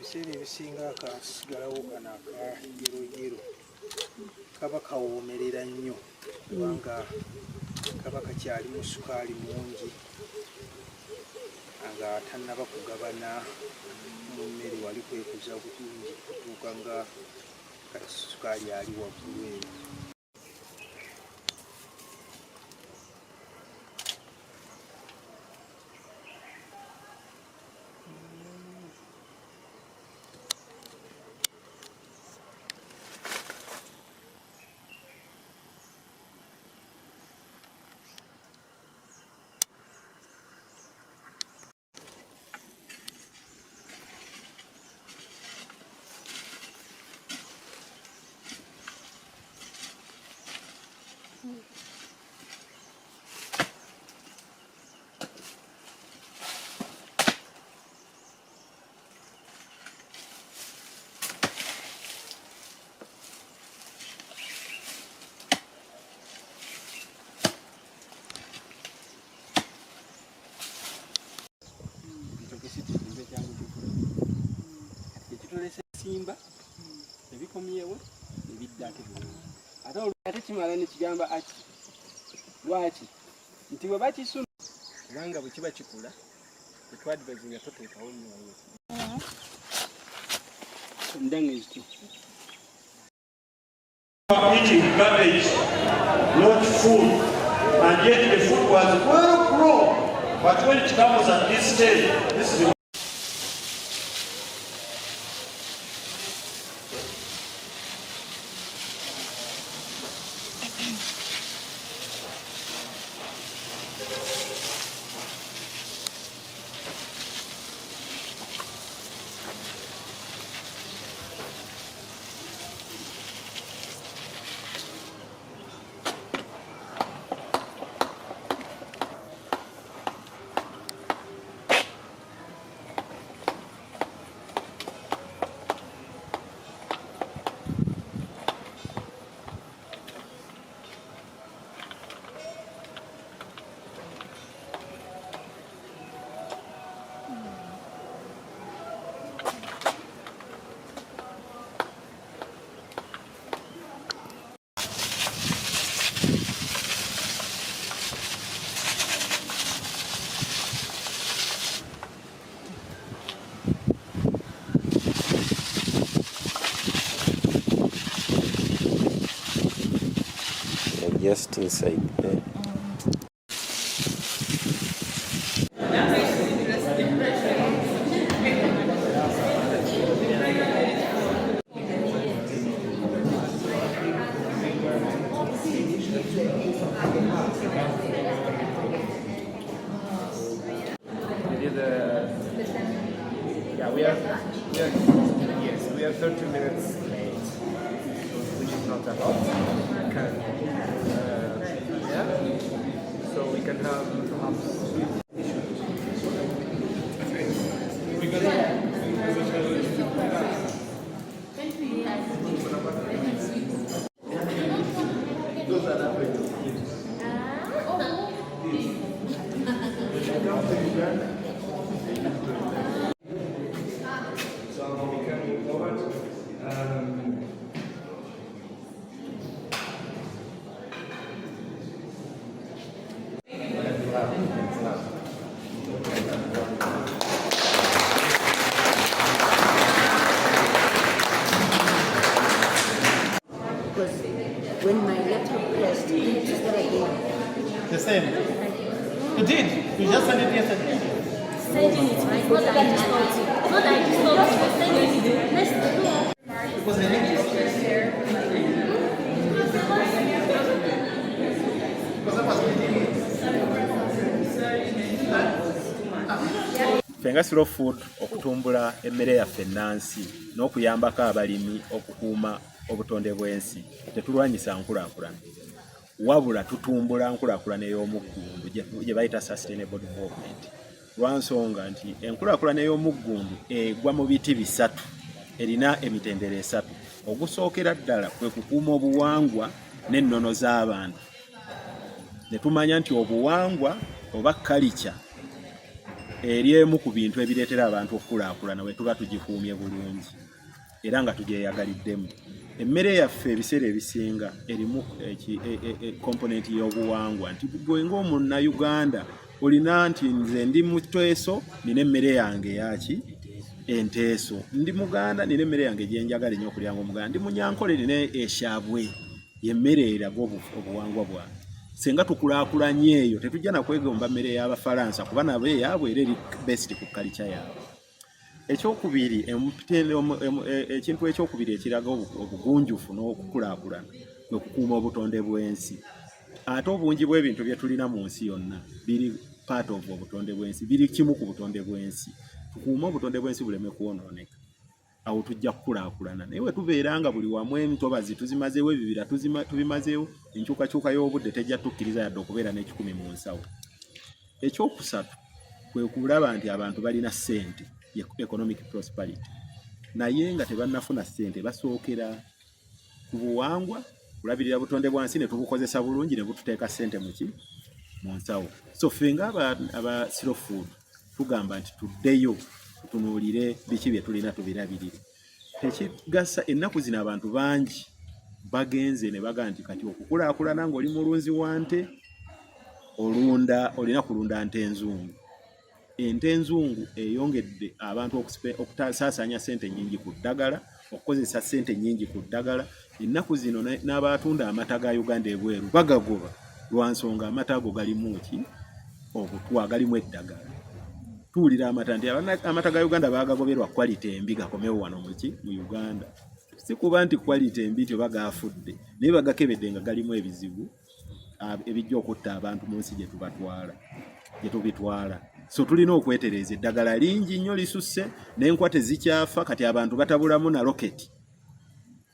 ebiseera ebisinga akasigalawo kano akajerojero kaba kawoomerera nnyo kubanga kaba kakyalimu sukaali mungi nga tannaba kugabana mu mmere wali kwekuza bulungi kutuuka nga sukaali ali waggulu eyo. Simba ebikomyewo ebiddako ate kimala ne kigamba ati lwaki nti bwe bakisuna kubanga bwe kiba kikula tetwadvisinga toteekawo nnyo ndanga ekito. Eating garbage, not food, and yet the food was well grown. But when it comes at this stage, this is just inside there. We are 30 minutes late, which is not a lot. So we can have perhaps. When my laptop crashed, I had to start again. The same? You did? You just sent it yesterday? Sending it, right? Not that I just stopped it. Not that I just stopped it, but sending it. Let's do. Because the link is Fenga Slow Food okutumbula emmere yaffe Enansi n'okuyambako abalimi okukuuma obutonde bw'ensi tetulwanyisa nkulaakulana wabula tutumbula nkulaakulana ey'omuggundu gye bayita sustainable development lwansonga nti enkulaakulana ey'omuggundu egwa mu biti bisatu erina emitendera esatu ogusookera ddala kwe kukuuma obuwangwa n'ennono z'abantu ne tumanya nti obuwangwa oba kalica eri emu ku bintu ebireetera abantu okukulaakulana bwe tuba tugikuumye bulungi era nga tugyeyagaliddemu. Emmere yaffe ebiseera ebisinga erimu komponenti y'obuwangwa, nti gwe ng'omunnayuganda olina nti nze ndi muteeso nina emmere yange yaki enteeso, ndi muganda nina emmere yange gyenjagala ennyo okulya ng'omuganda, ndi munyankole nina eshabwe, yemmere eraga obuwangwa bwange. Senga tukulaakulanye eyo tetujja na kwegomba mmere y'Abafalansa kuba nabo eyaabwe era eri best ku culture yaabwe. Ekyokubiri, ekintu ekyokubiri ekiraga obugunjufu n'okukulaakulana kwe kukuuma obutonde bw'ensi. Ate obungi bw'ebintu bye tulina mu nsi yonna biri part of obutonde bw'ensi, biri kimu ku butonde bw'ensi. Tukuuma obutonde bw'ensi buleme kwonooneka, awo tujja kukulaakulana. Naye bwe tubeera nga buli wamu entobazi tuzimazeewo, ebibira tubimazeewo, enkyukakyuka y'obudde tejja tukkiriza yadde okubeera n'ekikumi mu nsawo. Ekyokusatu kwe kulaba nti abantu balina ssente, economic prosperity, naye nga tebannafuna ssente basookera ku buwangwa, kulabirira butonde bwansi ne tubukozesa bulungi ne bututeeka ssente mu nsawo. So ffe aba slow food tugamba nti tuddeyo tutunuulire biki bye tulina tubirabirire. Tekigasa ennaku zino abantu bangi bagenze ne baga nti kati okukulaakulana ng'oli mulunzi wa nte olina kulunda nte enzungu. Ente enzungu eyongedde abantu okutasaasaanya ssente nnyingi ku ddagala, okukozesa ssente nnyingi ku ddagala. Ennaku zino n'abatunda amata ga Uganda ebweru bagagoba lwa nsonga amata ago galimu ki obutwa, galimu eddagala. Tuwulira amata nti amata ga Uganda baagagoberwa quality embi gakomewo wano mu Uganda. Si kuba nti quality embi nti bagafudde, naye bagakebedde nga galimu ebizibu ebijja okutta abantu mu nsi gye tubitwala. So tulina okwetereeza eddagala lingi nnyo lisusse n'enkwa tezikyafa, kati abantu batabulamu na roketi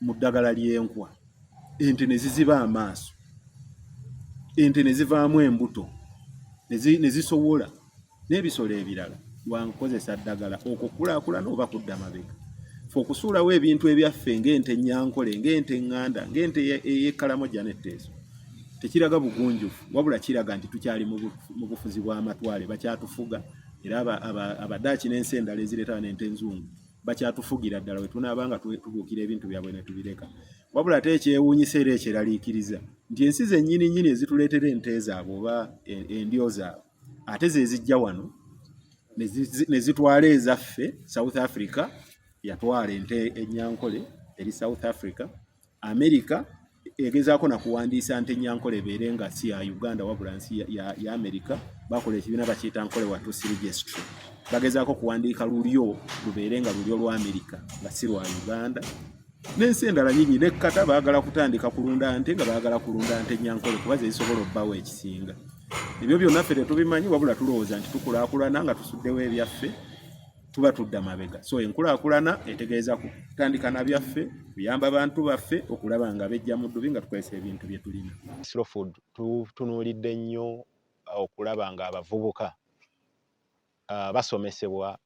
mu ddagala ly'enkwa. Ente ne ziziba amaaso, ente ne zivaamu embuto ne zisowola n'ebisolo ebirala lwa nkozesa ddagala. Okukulaakulana oba kudda mabega. Fe okusuulawo ebintu ebyaffe ng'ente ennyankole, ng'ente eŋŋanda, ng'ente ey'Ekalamoja n'Etteeso tekiraga bugunjufu, wabula kiraga nti tukyali mu bufuzi bw'amatwale, bakyatufuga. Era abadaaki n'ensi endala ezireeta n'ente enzungu bakyatufugira ddala we tunaabanga tubuukira ebintu byabwe ne tubireka. Wabula ate ekyewuunyisa era ekiraliikiriza nti ensi zennyini nnyini ezituleetera ente zaabwe oba endyo zaabwe ate ze zijja wano ne zitwala ezaffe. South Africa yatwala ente ennyankole eri South Africa. America egezaako nakuwandiisa nte ennyankole ebeere nga si ya Uganda wabula nsi ya America. Bakola ekibiina bakiyita nkole watusi registry. Bagezaako kuwandiika lulyo lubeere nga lulyo lwa America nga si lwa Uganda. N'ensi endala nnyingi nekkata baagala kutandika kulunda nte nga baagala kulunda nte ennyankole kuba ze zisobola obbawo ekisinga. Ebyo byonna ffe tetubimanyi wabula tulowooza nti tukulaakulana nga tusuddewo ebyaffe tuba tudda mabega. So enkulaakulana etegeeza kutandika na byaffe, kuyamba abantu baffe okulaba nga bejja mu ddubi nga tukozesa ebintu bye tulina. Slow food tutunuulidde nnyo okulaba nga abavubuka basomesebwa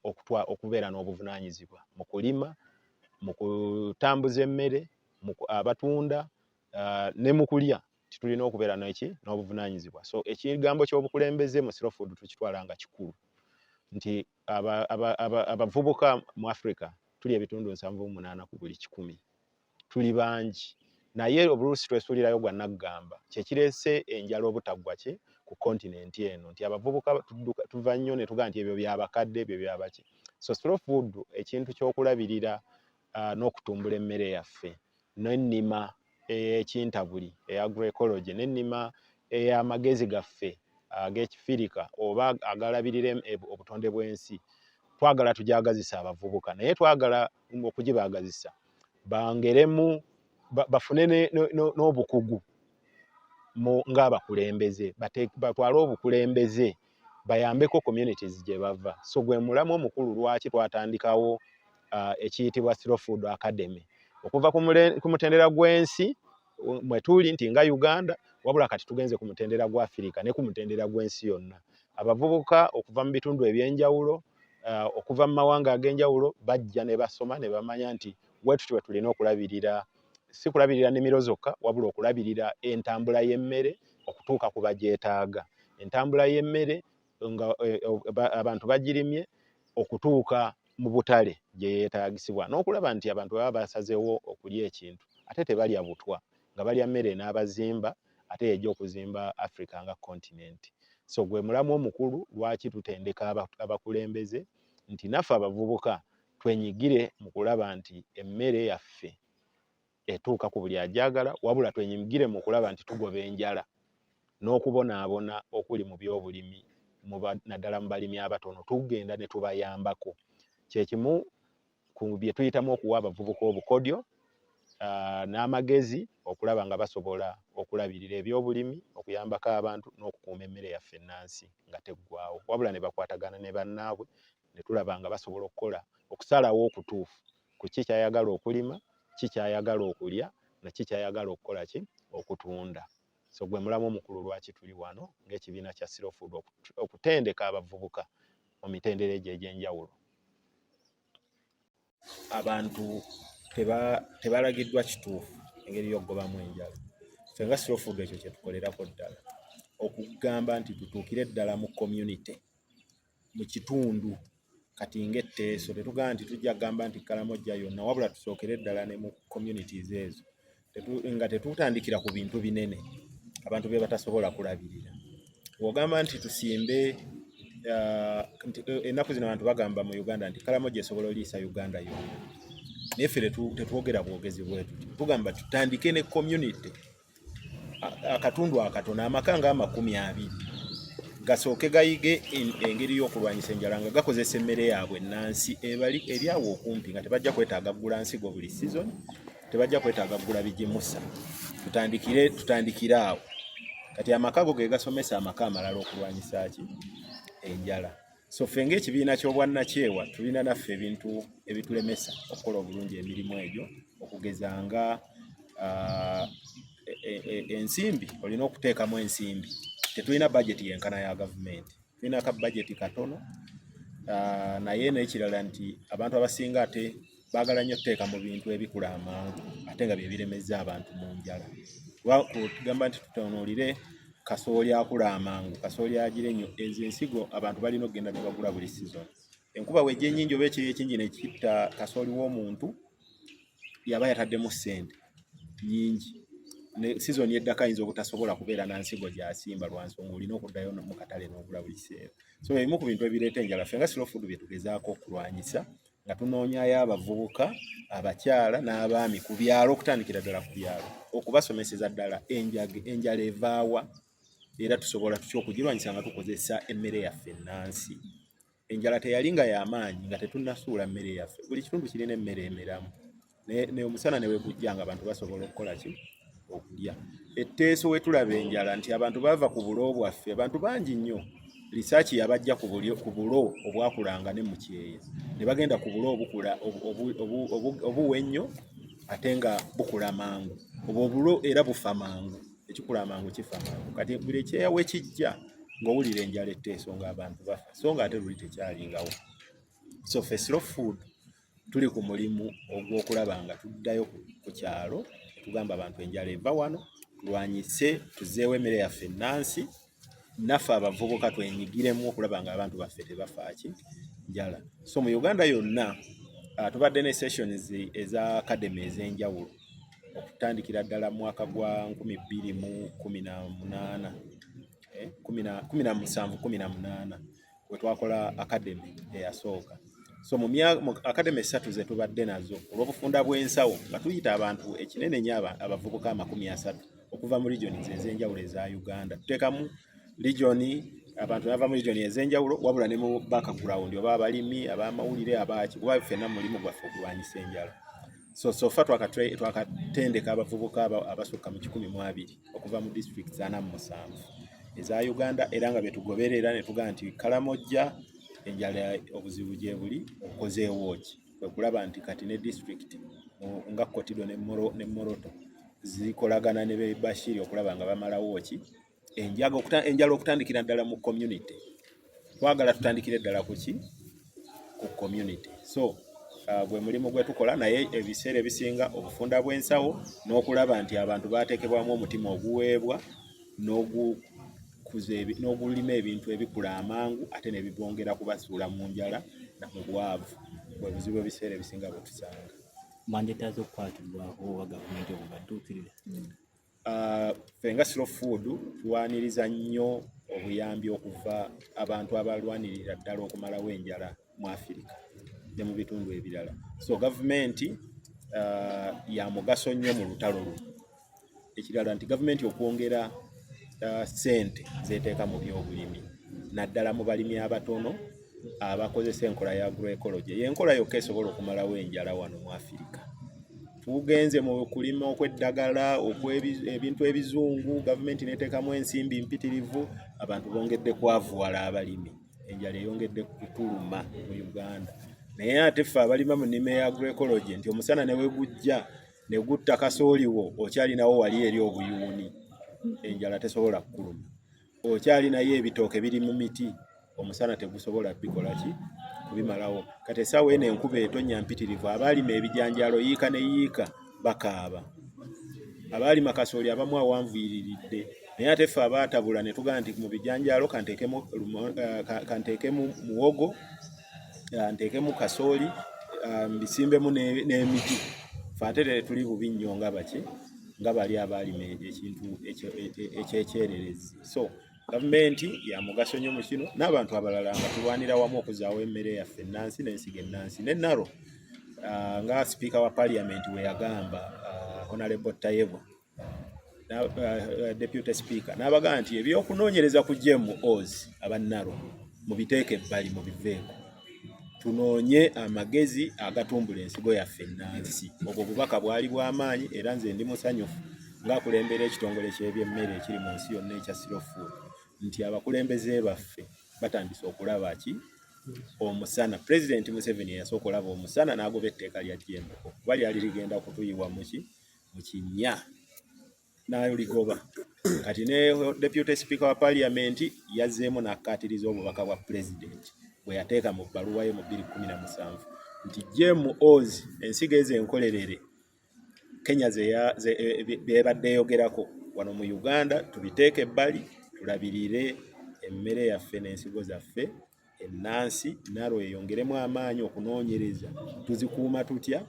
okubeera n'obuvunaanyizibwa mu kulima, mu kutambuza emmere, abatunda ne mu kulya. Tulina okubeera n'obuvunaanyizibwa. So ekigambo ky'obukulembeze mu slow food tukitwala nga kikulu nti abavubuka mu Africa tuli ebitundu 78 ku buli 100. Tuli bangi naye obuluusi twesuulirayo gwa naggamba kyekireese enjala obutaggwa ku kontinenti eno nti abavubuka tuva nnyo ne tugaa nti ebyo byabakadde, ebyo byabaki. So slow food ekintu ky'okulabirira n'okutumbula emmere yaffe n'ennima ey'ekintabuli agroecology n'ennima ey'amagezi gaffe ag'ekifirika oba agalabirira obutonde bw'ensi. Twagala tugyagazisa abavubuka naye twagala okugibaagazisa bangeremu bafune n'obukugu ng'abakulembeze, batwale obukulembeze bayambeko communities gye bava. So gwe mulamu omukulu lwaki twatandikawo ekiyitibwa Slow Food Academy okuva ku mutendera gw'ensi mwe tuli nti nga Uganda wabula kati tugenze ku mutendera gwa Afrika ne ku mutendera gw'ensi yonna. Abavubuka okuva mu bitundu eby'enjawulo okuva mu mawanga ag'enjawulo bajja ne basoma ne bamanya nti wetu we tulina okulabirira, si kulabirira nnimiro zokka wabula okulabirira entambula y'emmere okutuuka ku bagyetaaga. Entambula y'emmere nga abantu bagirimye okutuuka mu butale gye yeetaagisibwa n'okulaba nti abantu baba basazeewo okulya ekintu ate tebalya butwa nga balya mmere n'abazimba ate ejja okuzimba Africa nga continent. So gwe mulamu omukulu lwaki tutendeka abakulembeze nti naffe abavubuka twenyigire mu kulaba nti emmere yaffe etuuka ku buli ajagala, wabula twenyigire mu kulaba nti tugoba enjala n'okubonaabona okuli mu byobulimi naddala mu balimi abatono tugenda ne tubayambako. Kyekimu ku bye tuyitamu okuwa abavubuka obukodyo n'amagezi okulaba nga basobola okulabirira ebyobulimi, okuyambako abantu n'okukuuma emmere yaffe ennansi nga teggwaawo, wabula ne bakwatagana ne bannaabwe ne tulaba nga basobola okusalawo okutuufu ku ki kyayagala okulima, ki kyayagala okulya na ki kyayagala okukola ki okutunda. So gwe mulamu omukulu lwaki tuli wano ng'ekibiina kya Slow Food okutendeka abavubuka mu mitendera egyo egy'enjawulo. Abantu tebalagiddwa kituufu engeri y'okugobamu enjala. Ffe nga Slow Food ekyo kye tukolerako ddala okugamba nti tutuukire ddala mu community, mu kitundu kati ng'etteeso tetugamba nti tujja kugamba nti Kalamojja yonna, wabula tusookere ddala ne mu communities ezo nga tetutandikira ku bintu binene abantu be batasobola kulabirira. Ogamba nti tusimbe ennaku zino abantu bagamba mu Uganda nti Kalamojja esobola oliisa Uganda yonna. Naye ffe tetwogera bwogezi bwetu, tugamba tutandike ne community akatundu akatono, amaka nga 20 gasooke gayige engeri y'okulwanyisa enjala nga gakozesa emmere yaabwe ennansi eri awo okumpi nga tebajja kwetaaga kugula nsigo buli season, tebajja kwetaaga kugula bigimusa. Tutandikire awo. Kati amaka go ge gasomesa amaka amalala okulwanyisa ki enjala. So ffe ng'ekibiina ky'obwannakyewa tulina naffe ebintu ebitulemesa okukola obulungi emirimu egyo, okugeza nga ensimbi, olina okuteekamu ensimbi. Tetulina budget yenkana ya gavumenti, tulina ka budget katono, naye n'ekirala nti abantu abasinga ate baagala nnyo okuteeka mu bintu ebikula amangu ate nga bye biremeza abantu mu njala. Tugamba nti tutunuulire kasooli akula amangu, kasooli agira ennyo, ezo ensigo abantu balina okugenda ne bagula buli season. Enkuba wejja ennyingi oba ekiri ekingi ne kitta kasooli w'omuntu yaba yataddemu ssente nnyingi. Ne season yeddako ayinza obutasobola kubeera na nsigo gy'asimba lwa nsonga olina okuddayo mu katale n'ogula buli kiseera. So ebimu ku bintu ebireeta enjala ffe nga Slow Food bye tugezaako okulwanyisa nga tunoonyayo abavubuka, abakyala n'abaami ku byalo, okutandikira ddala ku byalo, okubasomeseza ddala enjala evaawa era tusobola tutya okugirwanyisa nga tukozesa emmere yaffe ennansi. Enjala teyali nga y'amaanyi nga tetunnasuula mmere yaffe, buli kitundu kirina emmere emeramu ne omusana ne wegujja nga abantu basobola okukola ki okulya. Etteeso we tulaba enjala nti abantu bava ku bulo bwaffe, abantu bangi nnyo research yabajja ku bulo obwakulanga ne mu kyeya ne bagenda ku bulo obukula obuwa ennyo ate nga bukula mangu, obwo obulo era bufa mangu, ekikula mangu kifa mangu. Kati buli ekyeya we kijja ng'owulira enjala etteeso ng'abantu bafa, so nga ate luli tekyalingawo. So ffe Slow Food tuli ku mulimu ogw'okulaba nga tuddayo ku kyalo tugamba abantu enjala eva wano, tulwanyise tuzeewo emmere yaffe ennansi, naffe abavubuka twenyigiremu okulaba nga abantu baffe tebafa ki njala. So mu Uganda yonna tubadde ne sessions eza academy ez'enjawulo okutandikira ddala mu mwaka gwa 2017-18 we twakola academy eyasooka. So mu academy 3 ze tubadde nazo olw'obufunda bw'ensawo nga tuyita abantu ekinene nnyo abavubuka 30 okuva mu regions ez'enjawulo eza Uganda. Tuteekamu regioni abantu bava mu regioni ez'enjawulo wabula ne mu background oba abalimi, ab'amawulire, abaki kuba ffenna mulimu gwaffe okulwanyisa enjala. So far twakatendeka abavubuka abasukka mu 120 okuva mu districts 47 eza Uganda era nga betugoberera ne tugamba nti Kalamojja enjala obuzibu gye buli okozeewo ki, kwe kulaba nti kati ne district nga Kotido ne Moroto zikolagana ne Bashiri okulaba nga bamalawo ki enjala okutandikira ddala mu community. Twagala tutandikire ddala ku ki ku community. So gwe mulimu gwe tukola, naye ebiseera ebisinga obufunda bw'ensawo n'okulaba nti abantu bateekebwamu omutima oguweebwa n'okulima ebintu ebikula amangu ate ne bibongera kubasuula mu njala na mu bwavu bwe buzibu ebiseera ebisinga bwe tusanga. Mandate z'okukwatibwako wa gavumenti obubadduukirire. Ffe nga Slow Food tuwaniriza nnyo obuyambi okuva abantu abalwanirira ddala okumalawo enjala mu Afirika ne mu bitundu ebirala. So gavumenti ya mugaso nnyo mu lutalo luno. Ekirala nti gavumenti okwongera ssente zeeteeka mu byobulimi naddala mu balimi abatono abakozesa enkola ya agroecology. Y'enkola yokka esobola okumalawo enjala wano mu Afirika. Tugenze mu kulima okweddagala ebintu ebizungu, gavumenti neteekamu ensimbi mpitirivu, abantu bongedde kwavuwala abalimi, enjala eyongedde kutuluma mu Uganda. Naye ate ffe abalima mu nnima ya agroecology nti omusana ne wegujja ne gutta kasooliwo okyalinawo wali eri obuyuuni, enjala tesobola kukuluma. Okyalinayo ebitooke biri mu miti, omusana tegusobola bikola ki kubimalawo. Kati essaawa eno enkuba etonnya mpitirivu, abaalima ebijanjaalo yiika ne yiika bakaaba. Abaalima kasooli abamu awanvuyiriridde. Naye ate ffe abaatabula ne tugamba nti mu bijanjaalo kanteekemu muwogo, nteekemu kasooli, mbisimbemu n'emiti. Ffe ate tuli bubi nnyo nga baki nga bali abaalima ekintu ekyekyererezi. So gavumenti ya mugaso nnyo mu kino, n'abantu abalala nga tulwanira wamu okuzaawo emmere yaffe ennansi n'ensigo ennansi. Ne Naro nga sipiika wa parliament we yagamba Honorable Tayebwa, deputy speaker, n'abagamba nti ebyokunoonyereza ku GMOs aba Naro mubiteeke ebbali mubiveeko, tunoonye amagezi agatumbula ensigo yaffe ennansi. Obwo bubaka bwali bw'amaanyi era nze ndi musanyufu ng'akulembera ekitongole ky'ebyemmere ekiri mu nsi yonna ekya Slow Food nti abakulembeze baffe batandise okulaba ki omusana. President Museveni yasooka okulaba omusana n'agoba etteeka lya GMO kuba lyali ligenda kutuyiwa mu kinnya n'aligoba. Kati ne deputy speaker wa parliament yazzeemu n'akkaatiriza obubaka bwa president bwe yateeka mu bbaluwa ye mu 2017 nti GMOs ensigo ezo enkolerere Kenya bebadde yogerako wano mu Uganda tubiteeke ebbali, tulabirire emmere yaffe n'ensigo zaffe ennansi. Naro eyongeremu amaanyi okunoonyereza tuzikuuma tutya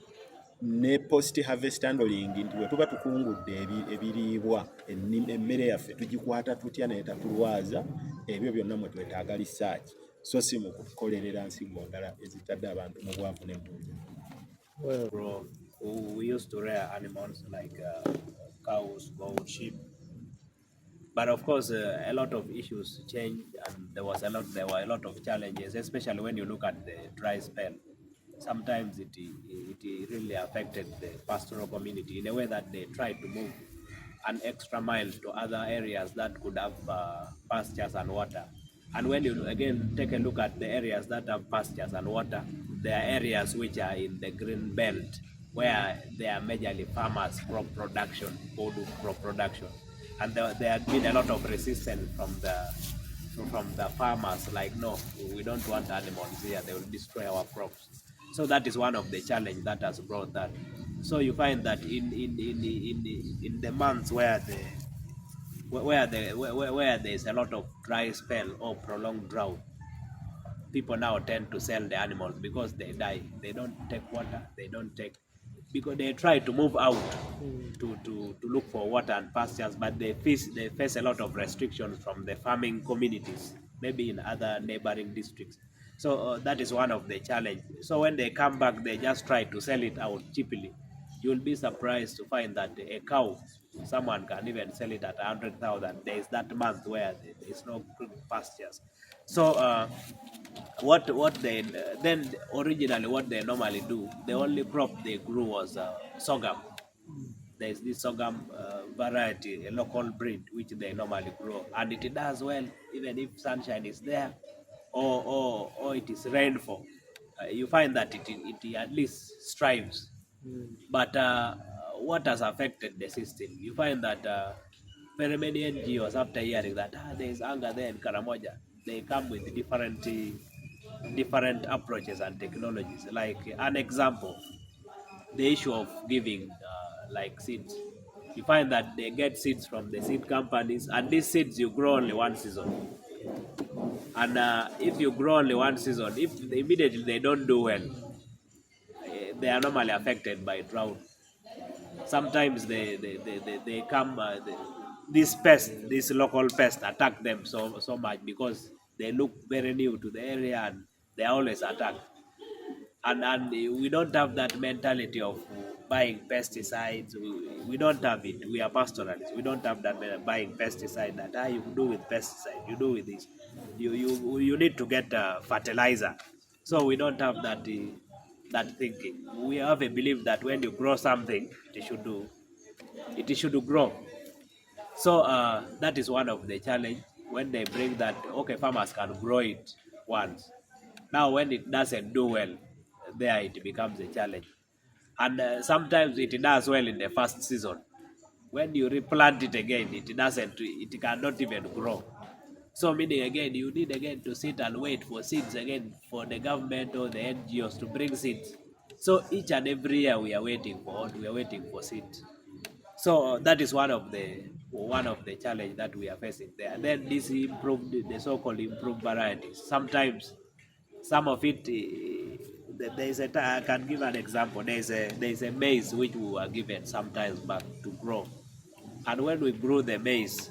ne post harvest handling, nti bwe tuba tukungudde ebiriibwa emmere yaffe tugikwata tutya netatulwaza. Ebyo byonna mwe twetaaga research, so si mu kukolerera nsigo ndala ezitadde abantu mu bwavu n'embuja. Well, we used to rear animals like cows, goats, sheep. But of course, a lot of issues changed, and there were a lot of challenges, especially when you look at the dry spell. Sometimes it really affected the pastoral community in a way that they tried to move an extra mile to other areas that could have pastures and water. And when you again take a look at the areas that have pastures and water, there are areas which are in the green belt where there are majorly farmers crop production, crop production. And there had been a lot of resistance from the farmers, like, no, we don't want animals here, they will destroy our crops. So that is one of the challenges that has brought that. So you find that in the months where there is a lot of dry spell or prolonged drought, people now tend to sell the animals because they die. They don't take water, they don't take, because they try to move out to look for water and pastures, but they face a lot of restrictions from the farming communities, maybe in other neighboring districts. So that is one of the challenges. So when they come back, they just try to sell it out cheaply. You'll be surprised to find that a cow, someone can even sell it at 100,000. There is that month where there is no pastures. So what they then originally what they normally do, the only crop they grew was sorghum. There is this sorghum variety, a local breed, which they normally grow, and it does well even if sunshine is there or it is rainfall. You find that it at least strives. But what has affected the system? You find that very many NGOs, after hearing that there is hunger there in Karamoja, they come with different approaches and technologies. Like an example, the issue of giving like seeds. You find that they get seeds from the seed companies, and these seeds you grow only one season. And if you grow only one season, if immediately they don't do well, they are normally affected by drought. Sometimes they come, this local pest attack them so much because they look very new to the area and they are always attacked. And we don't have that mentality of buying pesticides. We don't have it. We are pastoralists. We don't have that buying pesticide that you do with pesticide, you do with this. You need to get fertilizer. So we don't have that that thinking. We have a belief that when you grow something, it should grow. So that is one of the challenge when they bring that. Okay, farmers can grow it once. Now when it doesn't do well, there it becomes a challenge. And sometimes it does well in the first season. When you replant it again, it cannot even grow. So meaning again, you need again to sit and wait for seeds again for the government or the NGOs to bring seeds. So each and every year we are waiting for seeds. So that is one of the challenge that we are facing there. And then this the so-called improved varieties. Sometimes some of it, I can give an example. There is a maize which we were given sometimes back to grow, and when we grew the maize,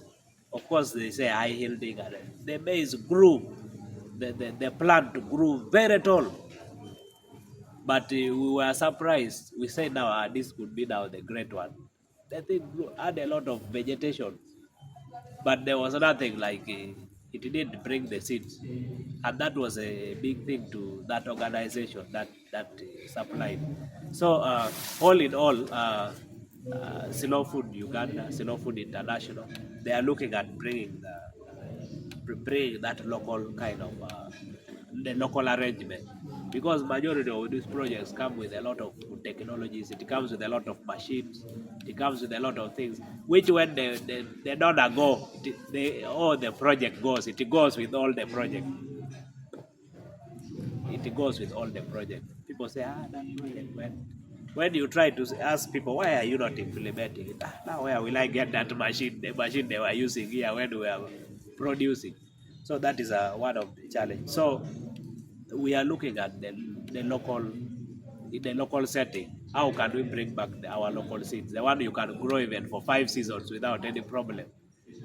of course they say high yielding, and the maize grew, the plant grew very tall, but we were surprised. We said now this could be now the great one. The thing had a lot of vegetation, but there was nothing like it didn't bring the seeds, and that was a big thing to that organization that supplied. So all in all, Slow Food Uganda, Slow Food International, they are looking at bringing that local kind of the local arrangement, because majority of these projects come with a lot of technologies. It comes with a lot of machines. It comes with a lot of things, which when they don't go, the project goes. It goes with all the project. It goes with all the project. People say, that project went. When you try to ask people, why are you not implementing it? Now where will I get that machine? The machine they were using here when we are producing. So that is one of the challenges. So we are looking at the local setting. How can we bring back our local seeds? The one you can grow even for 5 seasons without any problem.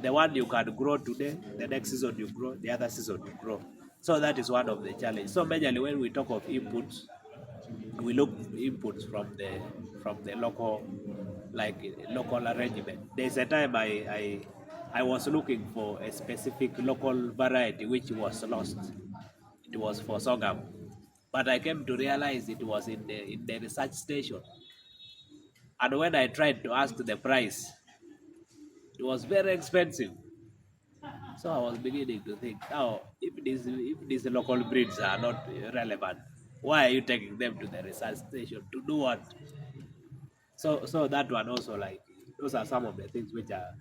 The one you can grow today, the next season you grow, the other season you grow. So that is one of the challenges. So majorly when we talk of inputs, we look inputs from the local, like local arrangement. There's a time I was looking for a specific local variety which was lost. It was for sorghum, but I came to realize it was in the research station. And when I tried to ask the price, it was very expensive. So I was beginning to think, now if these local breeds are not relevant, why are you taking them to the research station to do what? So that one also, like, those are some of the things which are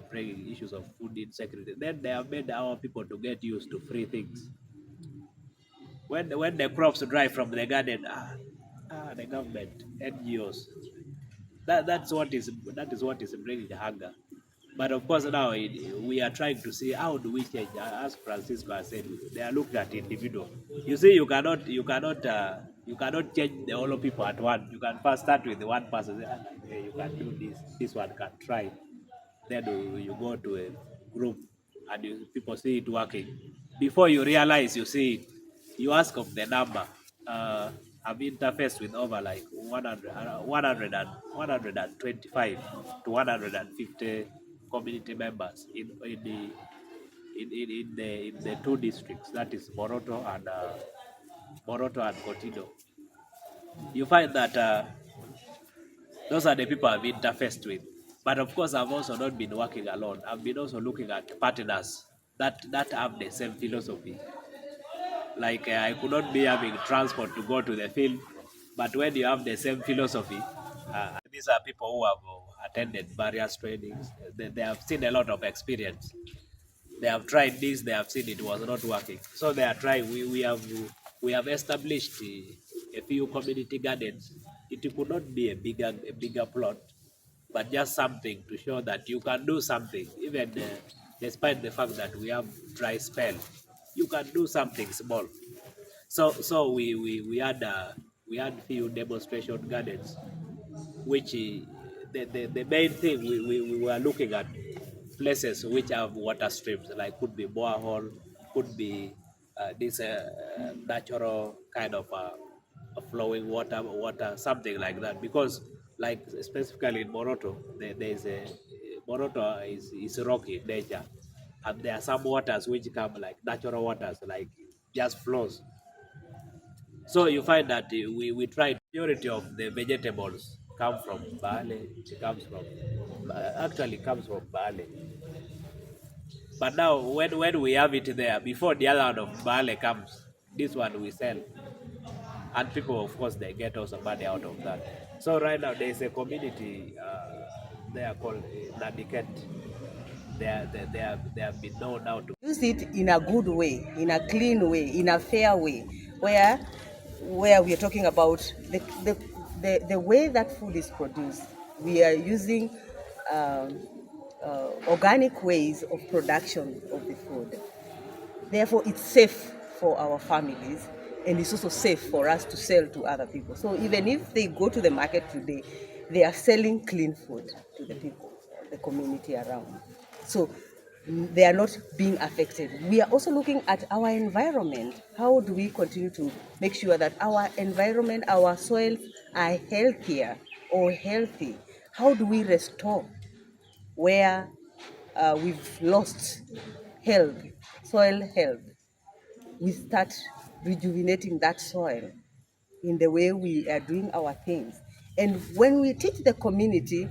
bringing issues of food insecurity. Then they have made our people to get used to free things. When the crops dry from the garden, the government, NGOs, that is what is bringing the hunger. But of course now we are trying to see how do we change. As Francisco has said, they are looking at individual. You see, you cannot change the whole of people at once. You can first start with one person. Say, hey, you can do this. This one can try. Then you go to a group and people see it working. Before you realize, you see it. You ask of the number. I've interfaced with over like 125 to 150 community members in the 2 districts, that is Moroto and Kotido. You find that those are the people I've interfaced with. But of course, I've also not been working alone. I've been also looking at partners that have the same philosophy. Like I could not be having transport to go to the field, but when you have the same philosophy, these are people who have attended various trainings. They have seen a lot of experience. They have tried this. They have seen it was not working. So they are trying. We have established a few community gardens. It could not be a bigger plot, but just something to show that you can do something, even despite the fact that we have dry spell, you can do something small. So we had few demonstration gardens, which the main thing we were looking at places which have water streams, like could be borehole, could be this natural kind of flowing water, something like that. Because like specifically in Moroto, there is a Moroto is rocky in nature, and there are some waters which come like natural waters, like just flows. So you find that we try, majority of the vegetables come from Bale, it comes from, actually comes from Bale. But now when we have it there, before the other one of Bale comes, this one we sell. And people, of course, they get also money out of that. So right now there is a community, they are called Nadiket. They have been known now to use it in a good way, in a clean way, in a fair way, where we are talking about the way that food is produced. We are using organic ways of production of the food. Therefore, it's safe for our families, and it's also safe for us to sell to other people. So even if they go to the market today, they are selling clean food to the people, the community around. So they are not being affected. We are also looking at our environment. How do we continue to make sure that our environment, our soils are healthier or healthy? How do we restore where we've lost health, soil health? We start rejuvenating that soil in the way we are doing our things. And when we teach the community,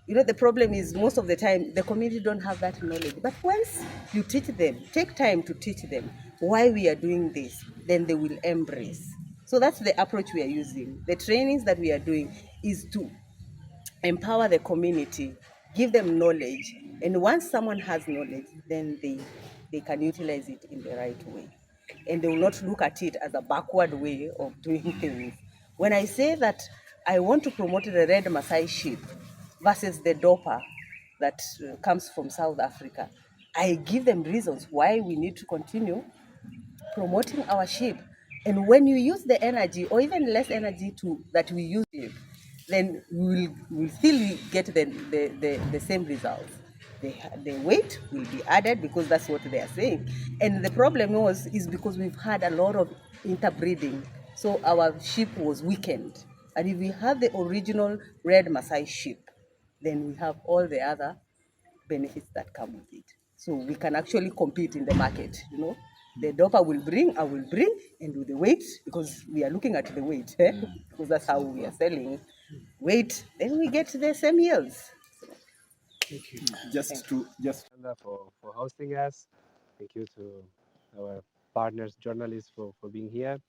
the problem is most of the time the community don't have that knowledge. But once you teach them, take time to teach them why we are doing this, then they will embrace. So that's the approach we are using. The trainings that we are doing is to empower the community, give them knowledge, and once someone has knowledge, then they can utilize it in the right way. And they will not look at it as a backward way of doing things. When I say that I want to promote the red Maasai sheep versus the dopa that comes from South Africa, I give them reasons why we need to continue promoting our sheep. And when you use the energy or even less energy that we use it, then we'll still get the same results. The weight will be added because that's what they are saying. And the problem is because we've had a lot of interbreeding. So our sheep was weakened. And if we have the original red Maasai sheep, then we have all the other benefits that come with it. So we can actually compete in the market. The doper will bring, I will bring, and with the weight, because we are looking at the weight, because that's how we are selling weight, then we get the same yields. Just for hosting us. Thank you to our partners, journalists, for being here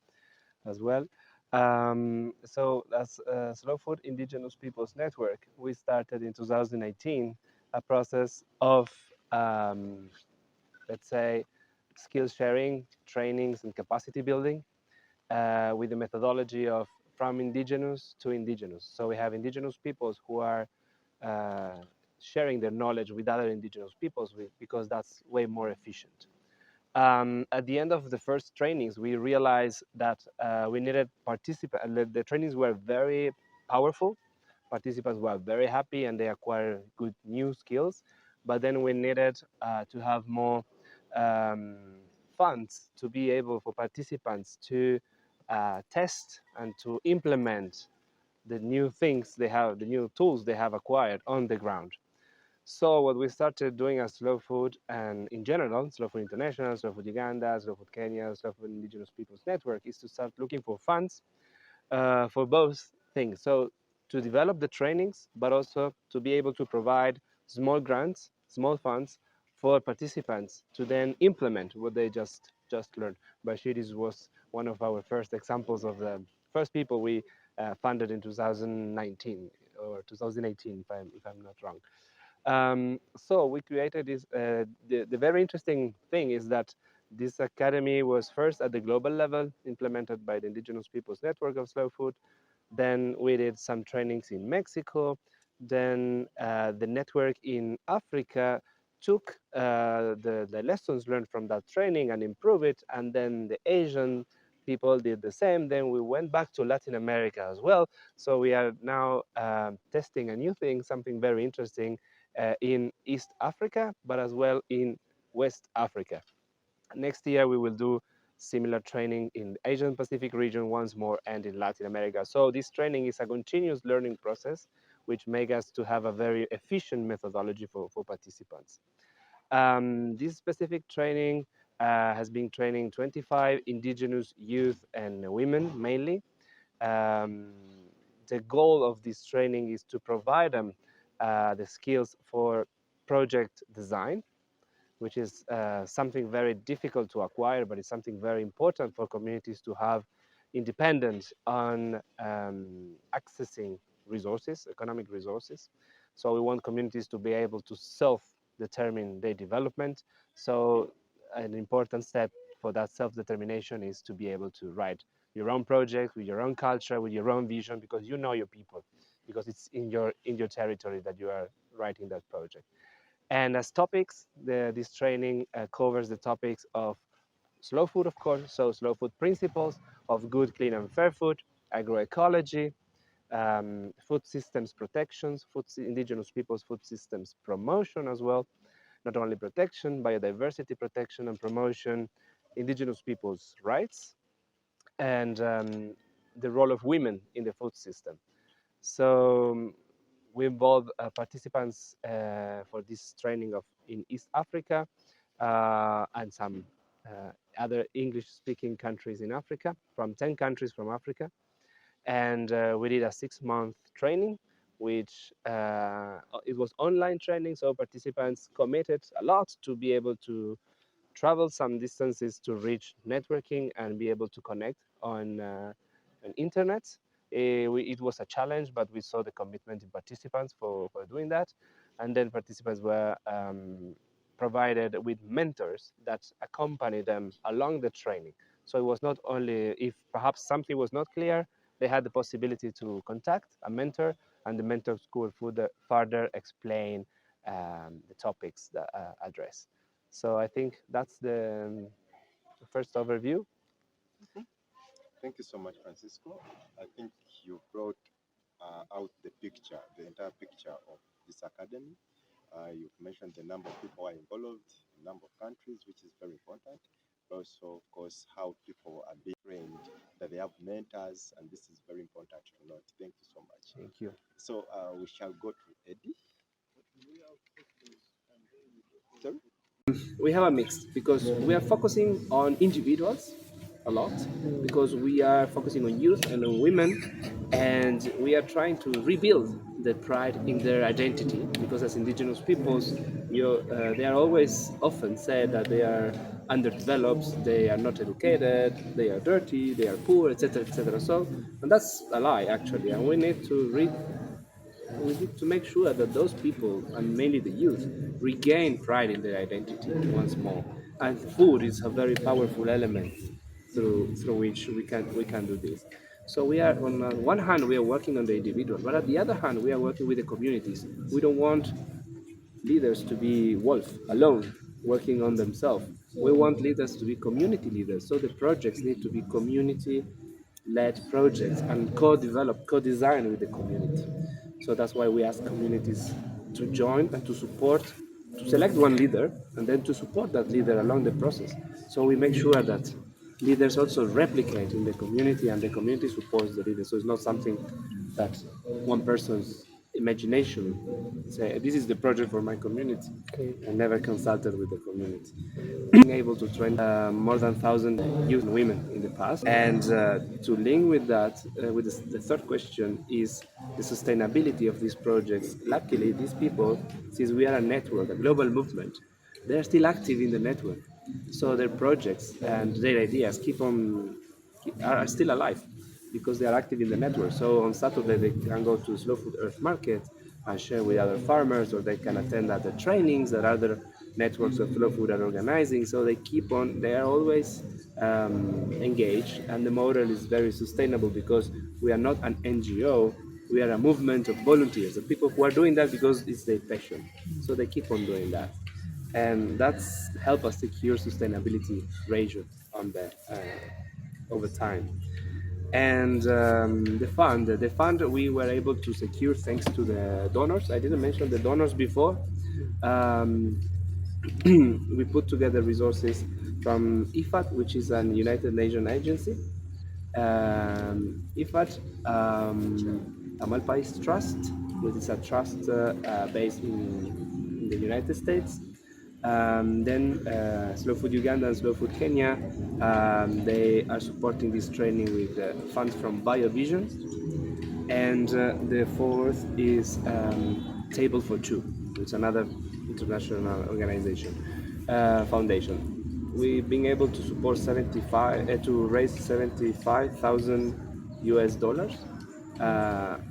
as well. So as Slow Food Indigenous Peoples Network, we started in 2018 a process of, let's say, skill sharing, trainings, and capacity building with the methodology of from indigenous to indigenous. So we have indigenous peoples who are sharing their knowledge with other indigenous peoples because that's way more efficient. At the end of the first trainings, we realized that we needed participants. The trainings were very powerful. Participants were very happy and they acquired good new skills. But then we needed to have more funds to be able for participants to test and to implement the new things they have, the new tools they have acquired on the ground. So what we started doing as Slow Food and in general, Slow Food International, Slow Food Uganda, Slow Food Kenya, Slow Food Indigenous Peoples Network is to start looking for funds for both things. So to develop the trainings, but also to be able to provide small grants, small funds for participants to then implement what they just learned. Bashir was one of our first examples of the first people we funded in 2019 or 2018, if I'm not wrong. So we created this. The very interesting thing is that this academy was first at the global level, implemented by the Indigenous Peoples Network of Slow Food. Then we did some trainings in Mexico. Then the network in Africa took the lessons learned from that training and improved it, and then the Asian people did the same. Then we went back to Latin America as well. So we are now testing a new thing, something very interesting in East Africa, but as well in West Africa. Next year we will do similar training in the Asian Pacific region once more and in Latin America. So this training is a continuous learning process which makes us to have a very efficient methodology for participants. This specific training has been training 25 indigenous youth and women mainly. The goal of this training is to provide them the skills for project design, which is something very difficult to acquire, but it's something very important for communities to have independent on accessing resources, economic resources. So we want communities to be able to self-determine their development. So an important step for that self-determination is to be able to write your own project with your own culture, with your own vision, because you know your people, because it's in your territory that you are writing that project. And as topics, this training covers the topics of slow food, of course, so slow food principles of good, clean, and fair food, agroecology, food systems protections, indigenous peoples' food systems promotion as well, not only protection, biodiversity protection and promotion, indigenous peoples' rights, and the role of women in the food system. So we involve participants for this training in East Africa and some other English-speaking countries in Africa, from 10 countries from Africa. And we did a 6-month training, which it was online training, so participants committed a lot to be able to travel some distances to reach networking and be able to connect on internet. It was a challenge, but we saw the commitment in participants for doing that. And then participants were provided with mentors that accompany them along the training. So it was not only if perhaps something was not clear, they had the possibility to contact a mentor, and the mentor could further explain the topics that address. So I think that's the first overview. Thank you so much, Francisco. I think you brought out the picture, the entire picture of this academy. You've mentioned the number of people who are involved, the number of countries, which is very important. Also, of course, how people are being trained, that they have mentors, and this is very important to note. Thank you so much. Thank you. So we shall go to Eddie. Sorry? We have a mix because we are focusing on individuals a lot, because we are focusing on youth and on women, and we are trying to rebuild the pride in their identity, because as indigenous peoples, they are always often said that they are underdeveloped, they are not educated, they are dirty, they are poor, etc., etc. So, and that's a lie actually, and we need to make sure that those people, and mainly the youth, regain pride in their identity once more. And food is a very powerful element through which we can do this. So we are on one hand we are working on the individual, but on the other hand we are working with the communities. We don't want leaders to be wolf alone working on themselves. We want leaders to be community leaders. So the projects need to be community-led projects and co-develop, co-design with the community. So that's why we ask communities to join and to support, to select one leader and then to support that leader along the process. So we make sure that leaders also replicate in the community and the community supports the leader. So it's not something that one person's imagination say, this is the project for my community, and never consulted with the community. Being able to train more than 1,000 youth and women in the past, and to link with that, with the third question is the sustainability of these projects. Luckily, these people, since we are a network, a global movement, they are still active in the network. So their projects and their ideas are still alive, because they are active in the network. So on Saturday they can go to Slow Food Earth Market and share with other farmers, or they can attend other trainings that other networks of slow food are organizing. So they are always engaged, and the model is very sustainable because we are not an NGO, We are a movement of volunteers, of people who are doing that because it's their passion. So they keep on doing that. And that's helped us secure sustainability ratio on the over time. And the fund we were able to secure thanks to the donors. I didn't mention the donors before. We put together resources from IFAD, which is an United Nations agency, IFAD, Amalpais Trust, which is a trust based in the United States. Then Slow Food Uganda and Slow Food Kenya, they are supporting this training with funds from BioVision. And the fourth is Table for Two, which is another international organization, foundation. We've been able to support to raise $75,000 US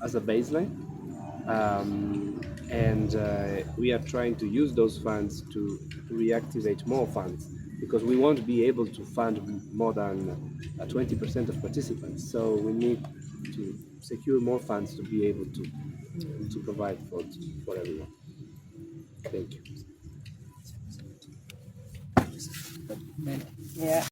as a baseline. And we are trying to use those funds to reactivate more funds, because we won't be able to fund more than 20% of participants. So we need to secure more funds to be able to provide for everyone. Thank you. Yeah.